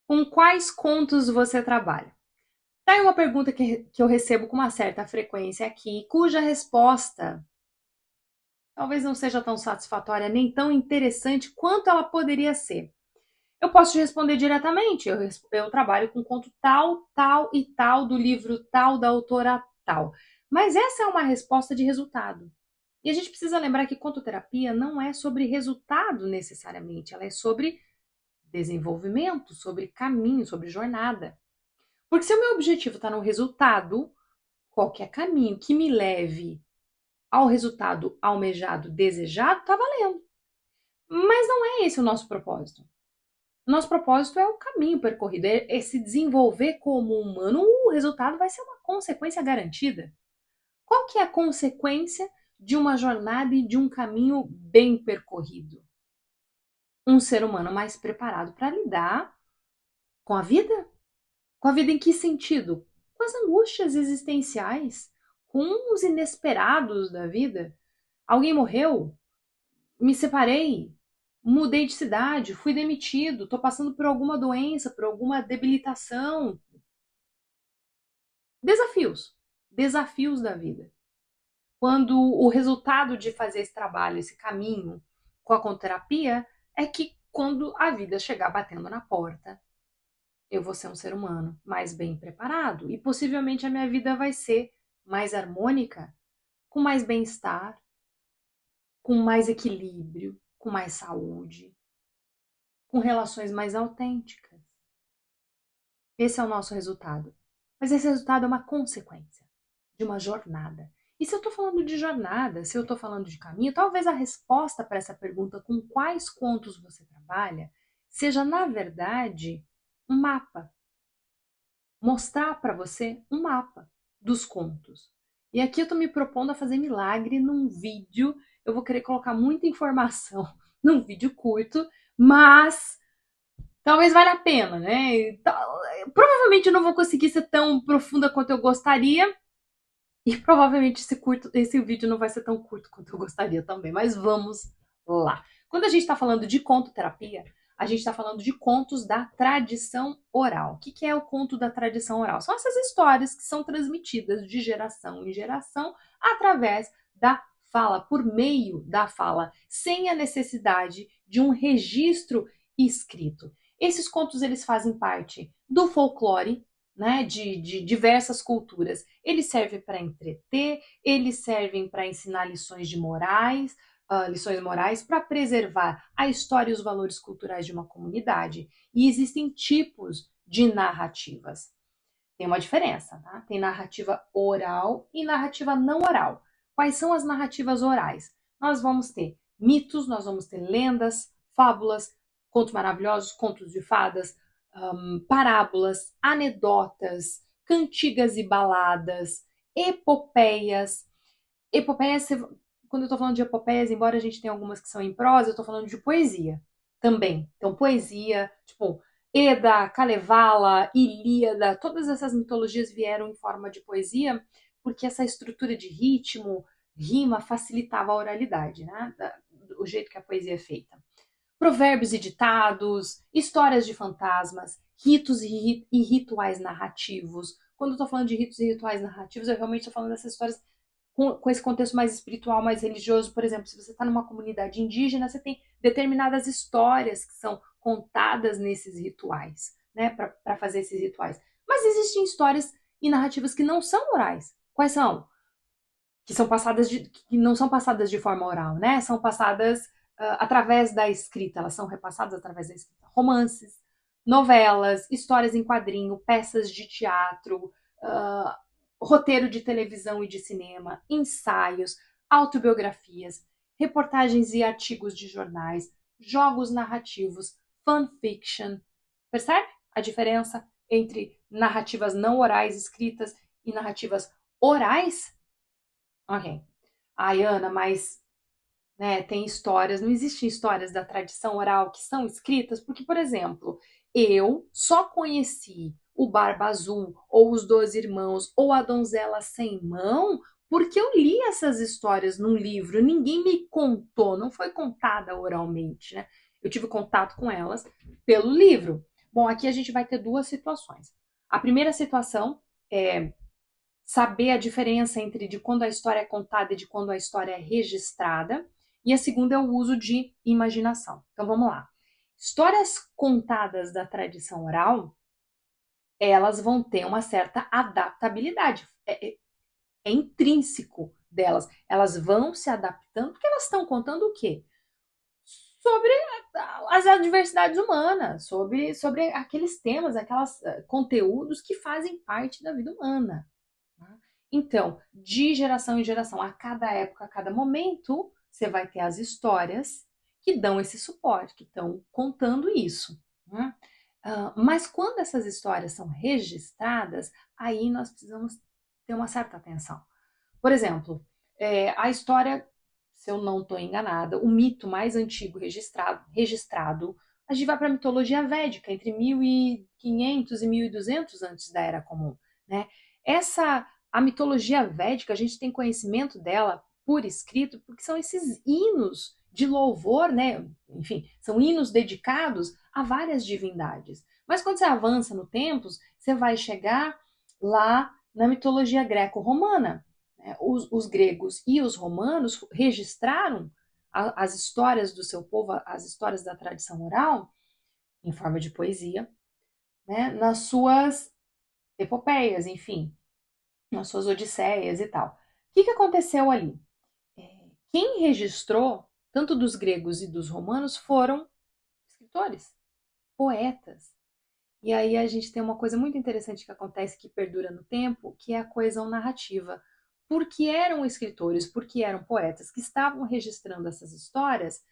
Com quais contos você trabalha? Tá aí uma pergunta que eu recebo com uma certa frequência aqui, cuja resposta talvez não seja tão satisfatória nem tão interessante quanto ela poderia ser. Eu posso te responder diretamente. Eu trabalho com conto tal, tal e tal, do livro tal, da autora tal. Mas essa é uma resposta de resultado. E a gente precisa lembrar que contoterapia não é sobre resultado necessariamente, ela é sobre desenvolvimento, sobre caminho, sobre jornada. Porque se o meu objetivo está no resultado, qualquer caminho que me leve ao resultado almejado, desejado, está valendo. Mas não é esse o nosso propósito. Nosso propósito é o caminho percorrido, é se desenvolver como humano. O resultado vai ser uma consequência garantida. Qual que é a consequência de uma jornada e de um caminho bem percorrido? Um ser humano mais preparado para lidar com a vida? Com a vida em que sentido? Com as angústias existenciais, com os inesperados da vida. Alguém morreu? Me separei? Mudei de cidade? Fui demitido? Estou passando por alguma doença, por alguma debilitação? Desafios. Desafios da vida. Quando o resultado de fazer esse trabalho, esse caminho com a conterapia, é que quando a vida chegar batendo na porta, eu vou ser um ser humano mais bem preparado e possivelmente a minha vida vai ser mais harmônica, com mais bem-estar, com mais equilíbrio, com mais saúde, com relações mais autênticas. Esse é o nosso resultado. Mas esse resultado é uma consequência de uma jornada. E se eu estou falando de jornada, se eu estou falando de caminho, talvez a resposta para essa pergunta, com quais contos você trabalha, seja, na verdade, um mapa. Mostrar para você um mapa dos contos. E aqui eu estou me propondo a fazer milagre num vídeo. Eu vou querer colocar muita informação num vídeo curto, mas talvez valha a pena, né? Provavelmente eu não vou conseguir ser tão profunda quanto eu gostaria. E provavelmente esse vídeo não vai ser tão curto quanto eu gostaria também. Mas vamos lá. Quando a gente está falando de contoterapia, a gente está falando de contos da tradição oral. O que é o conto da tradição oral? São essas histórias que são transmitidas de geração em geração através da fala, por meio da fala, sem a necessidade de um registro escrito. Esses contos eles fazem parte do folclore, né, de diversas culturas. Eles servem para entreter, eles servem para ensinar lições morais, para preservar a história e os valores culturais de uma comunidade. E existem tipos de narrativas. Tem uma diferença, tá? Tem narrativa oral e narrativa não oral. Quais são as narrativas orais? Nós vamos ter mitos, nós vamos ter lendas, fábulas, contos maravilhosos, contos de fadas, parábolas, anedotas, cantigas e baladas, epopeias. Epopeias, quando eu estou falando de epopeias, embora a gente tenha algumas que são em prosa, eu estou falando de poesia também. Então, poesia, tipo, Eda, Kalevala, Ilíada, todas essas mitologias vieram em forma de poesia, porque essa estrutura de ritmo, rima, facilitava a oralidade, né? O jeito que a poesia é feita. Provérbios e ditados, histórias de fantasmas, ritos e rituais narrativos. Quando eu estou falando de ritos e rituais narrativos, eu realmente estou falando dessas histórias com esse contexto mais espiritual, mais religioso. Por exemplo, se você está numa comunidade indígena, você tem determinadas histórias que são contadas nesses rituais, né, para fazer esses rituais. Mas existem histórias e narrativas que não são orais. Quais são? Que não são passadas de forma oral, né? São passadas através da escrita, elas são repassadas através da escrita. Romances, novelas, histórias em quadrinho, peças de teatro, roteiro de televisão e de cinema, ensaios, autobiografias, reportagens e artigos de jornais, jogos narrativos, fanfiction. Percebe a diferença entre narrativas não orais escritas e narrativas orais? Ok. Ai, Ana, mas né, tem histórias, não existem histórias da tradição oral que são escritas, porque, por exemplo, eu só conheci o Barba Azul, ou os Doze Irmãos, ou a Donzela Sem Mão, porque eu li essas histórias num livro, ninguém me contou, não foi contada oralmente, né? Eu tive contato com elas pelo livro. Bom, aqui a gente vai ter duas situações. A primeira situação é saber a diferença entre de quando a história é contada e de quando a história é registrada. E a segunda é o uso de imaginação. Então vamos lá. Histórias contadas da tradição oral, elas vão ter uma certa adaptabilidade. É intrínseco delas. Elas vão se adaptando porque elas estão contando o quê? Sobre as adversidades humanas, sobre aqueles temas, aqueles conteúdos que fazem parte da vida humana. Tá? Então, de geração em geração, a cada época, a cada momento, você vai ter as histórias que dão esse suporte, que estão contando isso. Né? Mas quando essas histórias são registradas, aí nós precisamos ter uma certa atenção. Por exemplo, a história, se eu não estou enganada, o mito mais antigo registrado, a gente vai para a mitologia védica, entre 1500 e 1200 antes da Era Comum. Né? A mitologia védica, a gente tem conhecimento dela por escrito, porque são esses hinos de louvor, né? Enfim, são hinos dedicados a várias divindades. Mas quando você avança no tempo, você vai chegar lá na mitologia greco-romana. Os gregos e os romanos registraram as histórias do seu povo, as histórias da tradição oral, em forma de poesia, né, nas suas epopeias, enfim, nas suas odisseias e tal. O que aconteceu ali? Quem registrou, tanto dos gregos e dos romanos, foram escritores, poetas. E aí a gente tem uma coisa muito interessante que acontece, que perdura no tempo, que é a coesão narrativa. Porque eram escritores, porque eram poetas que estavam registrando essas histórias,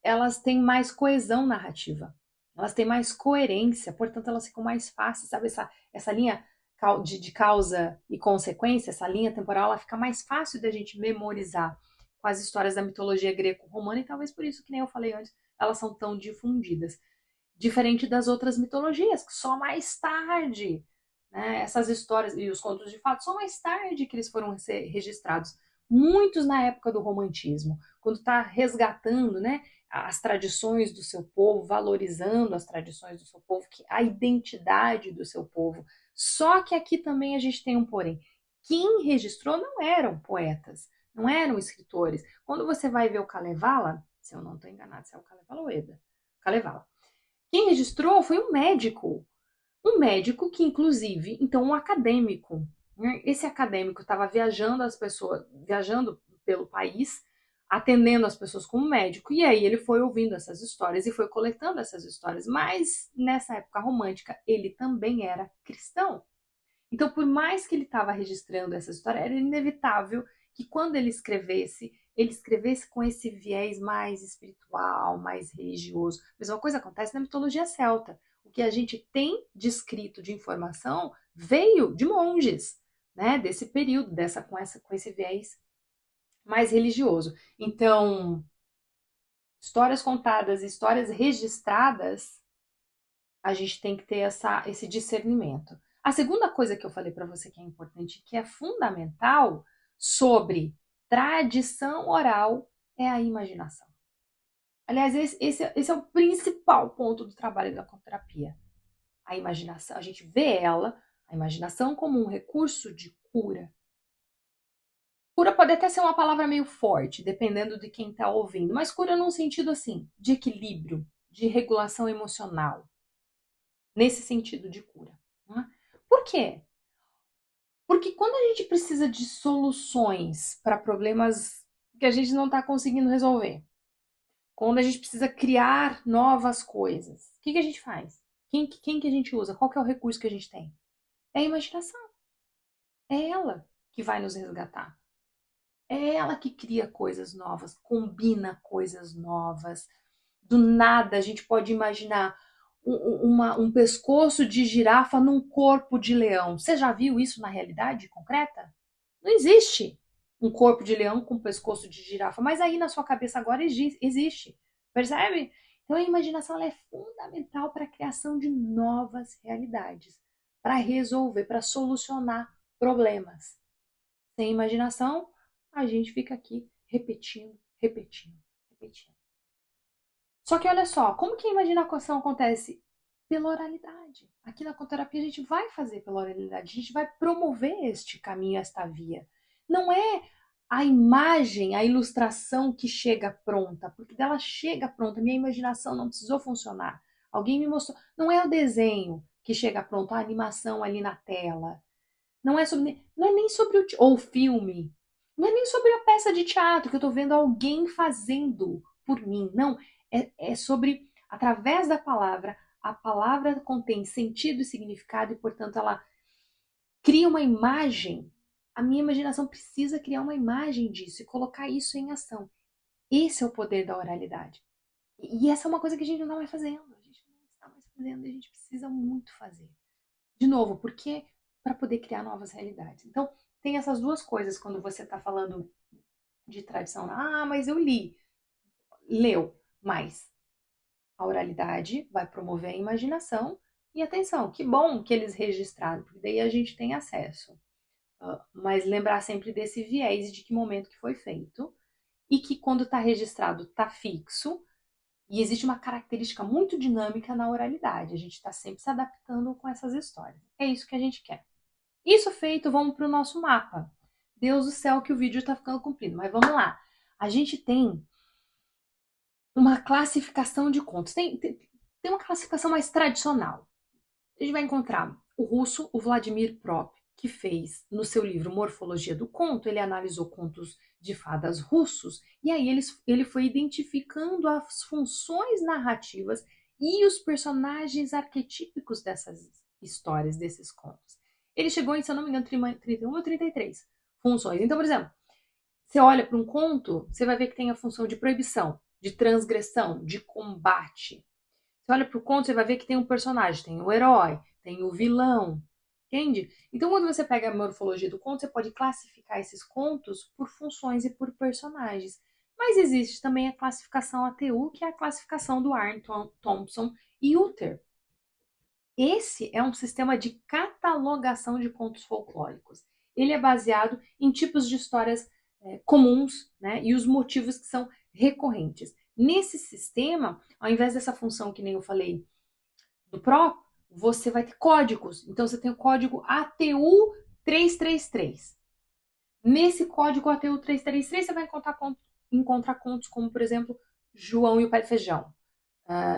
elas têm mais coesão narrativa, elas têm mais coerência, portanto elas ficam mais fáceis, sabe? Essa linha de causa e consequência, essa linha temporal, ela fica mais fácil da gente memorizar com as histórias da mitologia greco-romana, e talvez por isso, que nem eu falei antes, elas são tão difundidas. Diferente das outras mitologias, que só mais tarde, né, essas histórias e os contos de fato, só mais tarde que eles foram registrados. Muitos na época do romantismo, quando está resgatando, né, as tradições do seu povo, valorizando as tradições do seu povo, a identidade do seu povo. Só que aqui também a gente tem um porém. Quem registrou não eram poetas, não eram escritores. Quando você vai ver o Kalevala, se eu não estou enganado, se é o Kalevala ou Eda, Kalevala. Quem registrou foi um médico que, inclusive, então um acadêmico. Né? Esse acadêmico estava viajando pelo país, atendendo as pessoas como médico, e aí ele foi ouvindo essas histórias e foi coletando essas histórias. Mas nessa época romântica, ele também era cristão. Então, por mais que ele estava registrando essa história, era inevitável que quando ele escrevesse com esse viés mais espiritual, mais religioso. A mesma coisa acontece na mitologia celta. O que a gente tem de escrito de informação veio de monges, né, desse período, com esse viés mais religioso. Então, histórias contadas, histórias registradas, a gente tem que ter esse discernimento. A segunda coisa que eu falei para você que é importante, que é fundamental sobre tradição oral, é a imaginação. Aliás, esse é o principal ponto do trabalho da conterapia. A imaginação, a gente vê a imaginação, como um recurso de cura. Cura pode até ser uma palavra meio forte, dependendo de quem está ouvindo, mas cura num sentido assim, de equilíbrio, de regulação emocional, nesse sentido de cura. Né? Por quê? Porque quando a gente precisa de soluções para problemas que a gente não está conseguindo resolver, quando a gente precisa criar novas coisas, o que a gente faz? Quem que a gente usa? Qual que é o recurso que a gente tem? É a imaginação. É ela que vai nos resgatar. É ela que cria coisas novas, combina coisas novas. Do nada a gente pode imaginar um pescoço de girafa num corpo de leão. Você já viu isso na realidade concreta? Não existe um corpo de leão com pescoço de girafa, mas aí na sua cabeça agora existe. Percebe? Então a imaginação ela é fundamental para a criação de novas realidades, para resolver, para solucionar problemas. Sem imaginação, a gente fica aqui repetindo, repetindo, repetindo. Só que olha só, como que a imaginação acontece pela oralidade. Aqui na conterapia a gente vai fazer pela oralidade, a gente vai promover este caminho, esta via. Não é a imagem, a ilustração que chega pronta, porque ela chega pronta, minha imaginação não precisou funcionar. Alguém me mostrou, não é o desenho que chega pronto, a animação ali na tela. Não é sobre, não é nem sobre o filme, não é nem sobre a peça de teatro que eu estou vendo alguém fazendo por mim. Não, é sobre através da palavra. A palavra contém sentido e significado e, portanto, ela cria uma imagem. A minha imaginação precisa criar uma imagem disso e colocar isso em ação. Esse é o poder da oralidade. E essa é uma coisa que a gente não está mais fazendo. A gente não está mais fazendo, a gente precisa muito fazer. De novo, porque para poder criar novas realidades. Então, tem essas duas coisas quando você está falando de tradição. Ah, mas eu li. Leu, mas a oralidade vai promover a imaginação e atenção. Que bom que eles registraram, porque daí a gente tem acesso. Mas lembrar sempre desse viés e de que momento que foi feito e que quando está registrado está fixo e existe uma característica muito dinâmica na oralidade. A gente está sempre se adaptando com essas histórias. É isso que a gente quer. Isso feito, vamos para o nosso mapa. Deus do céu que o vídeo está ficando comprido, mas vamos lá. A gente tem uma classificação de contos. Tem uma classificação mais tradicional. A gente vai encontrar o russo, o Vladimir Prop, que fez no seu livro Morfologia do Conto, ele analisou contos de fadas russos, e aí ele foi identificando as funções narrativas e os personagens arquetípicos dessas histórias, desses contos. Ele chegou em, se eu não me engano, 31 ou 33 funções. Então, por exemplo, você olha para um conto, você vai ver que tem a função de proibição, de transgressão, de combate. Você olha para o conto, você vai ver que tem um personagem, tem o herói, tem o vilão, entende? Então, quando você pega a morfologia do conto, você pode classificar esses contos por funções e por personagens. Mas existe também a classificação ATU, que é a classificação do Arthur Thompson e Utter. Esse é um sistema de catalogação de contos folclóricos. Ele é baseado em tipos de histórias comuns, né, e os motivos que são recorrentes. Nesse sistema, ao invés dessa função que nem eu falei do PRO, você vai ter códigos. Então, você tem o código ATU 333. Nesse código ATU 333, você vai encontrar contos como, por exemplo, João e o Pé de Feijão,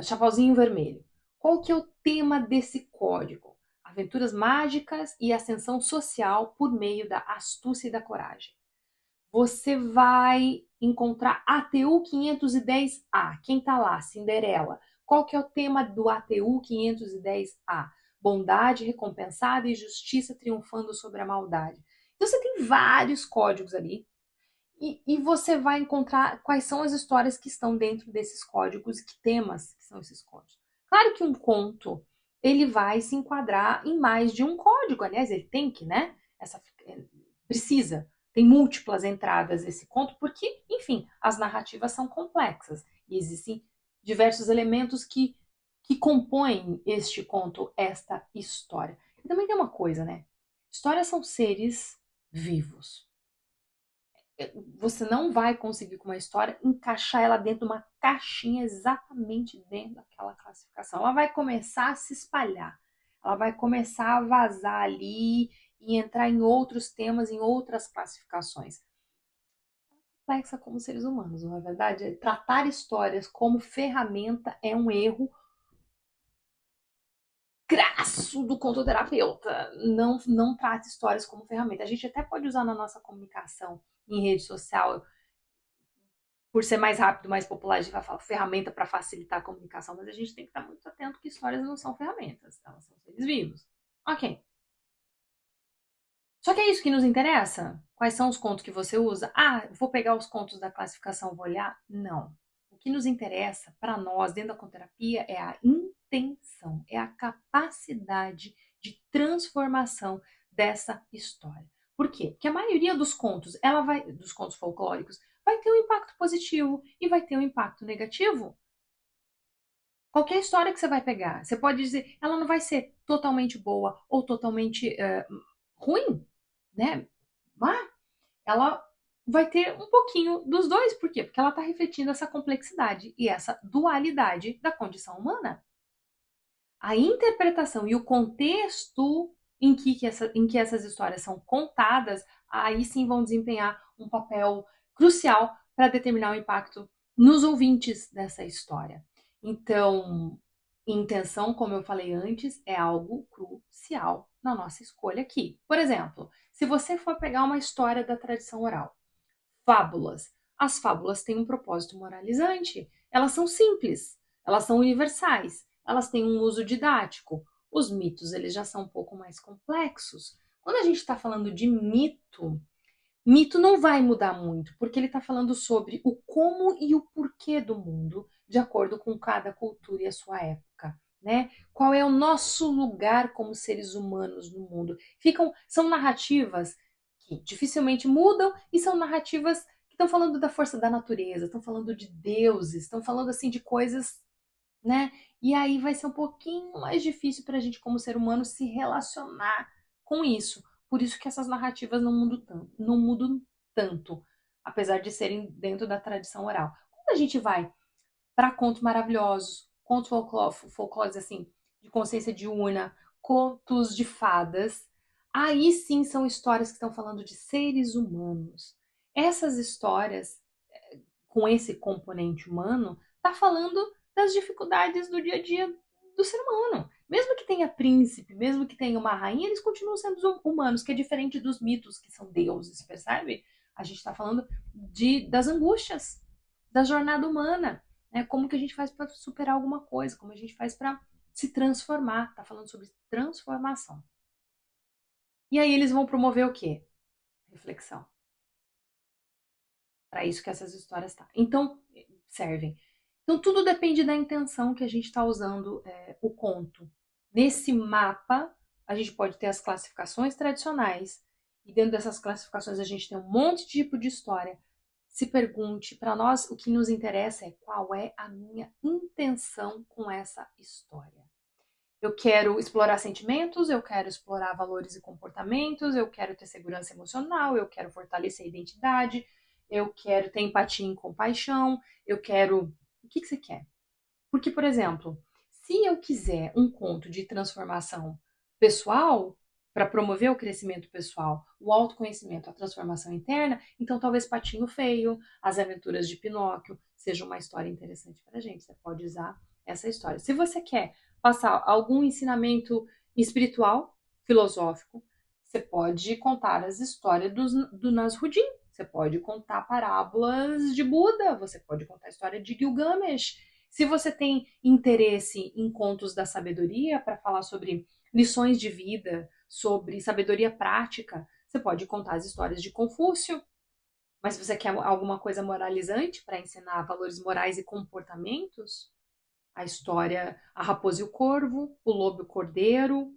Chapeuzinho Vermelho. Qual que é o tema desse código? Aventuras mágicas e ascensão social por meio da astúcia e da coragem. Você vai encontrar ATU 510A. Quem tá lá? Cinderela. Qual que é o tema do ATU 510A? Bondade recompensada e justiça triunfando sobre a maldade. Então você tem vários códigos ali e você vai encontrar quais são as histórias que estão dentro desses códigos e que temas que são esses códigos. Claro que um conto ele vai se enquadrar em mais de um código, aliás, ele tem que, né? Precisa. Tem múltiplas entradas esse conto, porque, enfim, as narrativas são complexas e existem diversos elementos que compõem este conto, esta história. E também tem uma coisa, né? Histórias são seres vivos. Você não vai conseguir com uma história encaixar ela dentro de uma caixinha exatamente dentro daquela classificação. Ela vai começar a se espalhar, ela vai começar a vazar ali e entrar em outros temas, em outras classificações. Complexa como seres humanos, não é verdade? Tratar histórias como ferramenta é um erro crasso do contoterapeuta. Não trate histórias como ferramenta. A gente até pode usar na nossa comunicação em rede social, por ser mais rápido, mais popular, a gente vai falar ferramenta para facilitar a comunicação, mas a gente tem que estar muito atento que histórias não são ferramentas, elas são seres vivos. Ok. Só que é isso que nos interessa? Quais são os contos que você usa? Ah, vou pegar os contos da classificação, vou olhar? Não. O que nos interessa para nós dentro da conterapia é a intenção, é a capacidade de transformação dessa história. Por quê? Porque a maioria dos contos, dos contos folclóricos, vai ter um impacto positivo e vai ter um impacto negativo. Qualquer história que você vai pegar, você pode dizer, ela não vai ser totalmente boa ou totalmente ruim, né? Ela vai ter um pouquinho dos dois. Por quê? Porque ela está refletindo essa complexidade e essa dualidade da condição humana. a interpretação e o contexto em que essas histórias são contadas, aí sim vão desempenhar um papel crucial para determinar o impacto nos ouvintes dessa história. Então, intenção, como eu falei antes, é algo crucial na nossa escolha aqui. Por exemplo, se você for pegar uma história da tradição oral, fábulas. As fábulas têm um propósito moralizante. Elas são simples, elas são universais, elas têm um uso didático. Os mitos, eles já são um pouco mais complexos. Quando a gente está falando de mito, mito não vai mudar muito, porque ele está falando sobre o como e o porquê do mundo, de acordo com cada cultura e a sua época, né? Qual é o nosso lugar como seres humanos no mundo? São narrativas que dificilmente mudam e são narrativas que estão falando da força da natureza, estão falando de deuses, estão falando assim de coisas, né? E aí vai ser um pouquinho mais difícil para a gente, como ser humano, se relacionar com isso. Por isso que essas narrativas não mudam tanto, apesar de serem dentro da tradição oral. Quando a gente vai para contos maravilhosos, contos folclóricos assim, de consciência diurna, contos de fadas, aí sim são histórias que estão falando de seres humanos. Essas histórias com esse componente humano, tá falando das dificuldades do dia a dia do ser humano. Mesmo que tenha príncipe, mesmo que tenha uma rainha, eles continuam sendo humanos, que é diferente dos mitos que são deuses, percebe? A gente está falando das angústias, da jornada humana, né? Como que a gente faz para superar alguma coisa, como a gente faz para se transformar. Está falando sobre transformação. E aí eles vão promover o quê? Reflexão. Para isso que essas histórias então servem. Então tudo depende da intenção que a gente está usando o conto. Nesse mapa a gente pode ter as classificações tradicionais e dentro dessas classificações a gente tem um monte de tipo de história. Se pergunte para nós o que nos interessa é qual é a minha intenção com essa história. Eu quero explorar sentimentos, eu quero explorar valores e comportamentos, eu quero ter segurança emocional, eu quero fortalecer a identidade, eu quero ter empatia e compaixão, eu quero. O que você quer? Porque, por exemplo, se eu quiser um conto de transformação pessoal, para promover o crescimento pessoal, o autoconhecimento, a transformação interna, então talvez Patinho Feio, As Aventuras de Pinóquio, seja uma história interessante para a gente. Você pode usar essa história. Se você quer passar algum ensinamento espiritual, filosófico, você pode contar as histórias do Nasruddin, você pode contar parábolas de Buda, você pode contar a história de Gilgamesh. Se você tem interesse em contos da sabedoria para falar sobre lições de vida, sobre sabedoria prática, você pode contar as histórias de Confúcio. Mas se você quer alguma coisa moralizante para ensinar valores morais e comportamentos, a história A Raposa e o Corvo, O Lobo e o Cordeiro.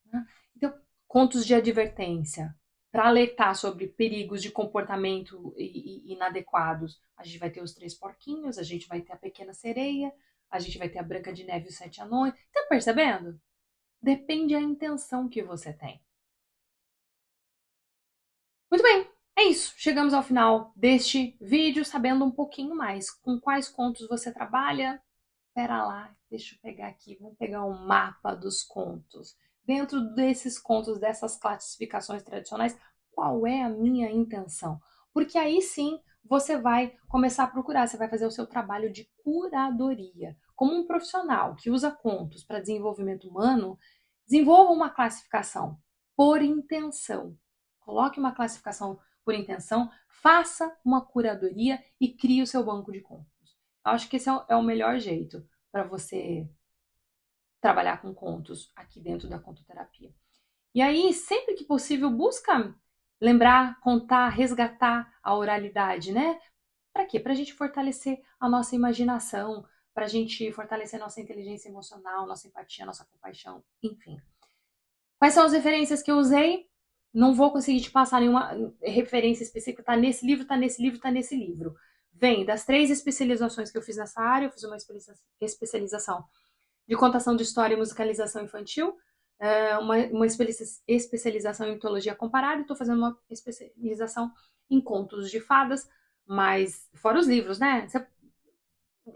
Né? Então, contos de advertência. Para alertar sobre perigos de comportamento inadequados, a gente vai ter os Três Porquinhos, a gente vai ter a Pequena Sereia, a gente vai ter a Branca de Neve e os Sete Anões. Tá percebendo? Depende da intenção que você tem. Muito bem, é isso. Chegamos ao final deste vídeo, sabendo um pouquinho mais com quais contos você trabalha. Pera lá, deixa eu pegar aqui, vamos pegar um mapa dos contos. Dentro desses contos, dessas classificações tradicionais, qual é a minha intenção? Porque aí sim você vai começar a procurar, você vai fazer o seu trabalho de curadoria. Como um profissional que usa contos para desenvolvimento humano, desenvolva uma classificação por intenção. Coloque uma classificação por intenção, faça uma curadoria e crie o seu banco de contos. Acho que esse é o melhor jeito para você trabalhar com contos aqui dentro da contoterapia. E aí, sempre que possível, busca lembrar, contar, resgatar a oralidade, né? Para quê? Para a gente fortalecer a nossa imaginação, para a gente fortalecer nossa inteligência emocional, nossa empatia, nossa compaixão, enfim. Quais são as referências que eu usei? Não vou conseguir te passar nenhuma referência específica. Tá nesse livro, tá nesse livro, tá nesse livro. Vem das 3 especializações que eu fiz nessa área. Eu fiz uma especialização de contação de história e musicalização infantil, uma especialização em mitologia comparada. Estou fazendo uma especialização em contos de fadas, mas fora os livros, né?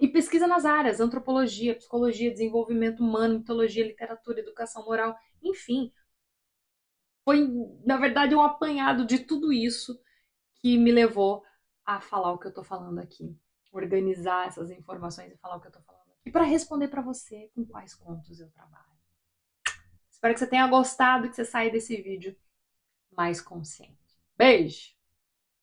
E pesquisa nas áreas, antropologia, psicologia, desenvolvimento humano, mitologia, literatura, educação moral, enfim. Foi, na verdade, um apanhado de tudo isso que me levou a falar o que eu tô falando aqui. Organizar essas informações e falar o que eu tô falando aqui. E para responder para você com quais contos eu trabalho. Espero que você tenha gostado e que você saia desse vídeo mais consciente. Beijo!